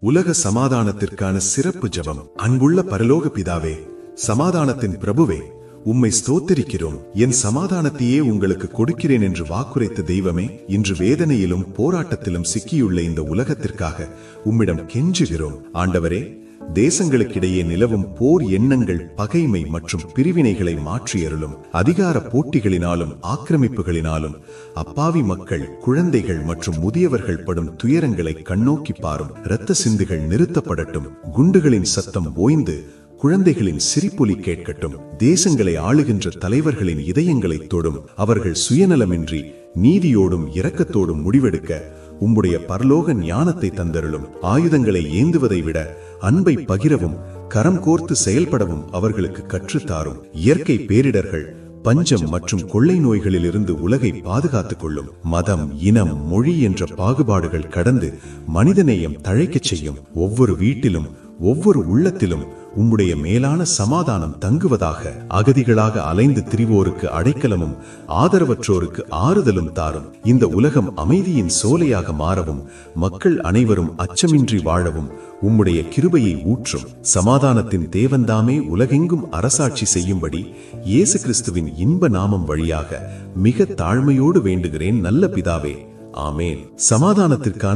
உலக சமாதானத்திற்கான சிறப்பு ஜெபம். அன்புள்ள பரலோக பிதாவே, சமாதானத்தின் பிரபுவே, உம்மை ஸ்தோத்திரிக்கிறோம். என் சமாதானத்தையே உங்களுக்கு கொடுக்கிறேன் என்று வாக்குரைத்த தெய்வமே, இன்று வேதனையிலும் போராட்டத்திலும் சிக்கியுள்ள இந்த உலகத்திற்காக உம்மிடம் கெஞ்சுகிறோம். ஆண்டவரே, தேசங்களுக்கிடையே நிலவும் போர் எண்ணங்கள், பகைமை மற்றும் பிரிவினைகளை மாற்றியருளும். அதிகார போட்டிகளினாலும் ஆக்கிரமிப்புகளினாலும் அப்பாவி மக்கள், குழந்தைகள் மற்றும் முதியவர்கள் படும் துயரங்களை கண்ணோக்கி பாரும். இரத்த சிந்துகள் நிறுத்தப்படட்டும். குண்டுகளின் சத்தம் ஓய்ந்து குழந்தைகளின் சிரிப்பொலி கேட்கட்டும். தேசங்களை ஆளுகின்ற தலைவர்களின் இதயங்களை தொடும். அவர்கள் சுயநலமின்றி நீதியோடும் இரக்கத்தோடும் முடிவெடுக்க உம்முடைய பரலோக ஞானத்தை தந்தருளும். ஆயுதங்களை ஏந்துவதை விட அன்பை பகிரவும் கரம் கோர்த்து செயல்படவும் அவர்களுக்கு கற்றுத்தாரும். இயற்கை பேரிடர்கள், பஞ்சம் மற்றும் கொள்ளை நோய்களிலிருந்து உலகை பாதுகாத்துக் கொள்ளும். மதம், இனம், மொழி என்ற பாகுபாடுகள் கடந்து மனிதநேயம் தழைக்கச் செய்யும். ஒவ்வொரு வீட்டிலும் ஒவ்வொரு உள்ளத்திலும் உம்முடைய மேலான சமாதானம் தங்குவதாக. அகதிகளாக அலைந்து திரிவோருக்கு அடைக்கலமும் ஆதரவற்றோருக்கு ஆறுதலும் தாரும். இந்த உலகம் அமைதியின் சோலையாக மாறவும் மக்கள் அனைவரும் அச்சமின்றி வாழவும் உம்முடைய கிருபையை ஊற்றும். சமாதானத்தின் தேவன்தாமே உலகெங்கும் அரசாட்சி செய்யும்படி இயேசு கிறிஸ்துவின் இன்ப நாமம் வழியாக மிக தாழ்மையோடு வேண்டுகிறேன் நல்ல பிதாவே. ஆமேன். சமாதானத்திற்கான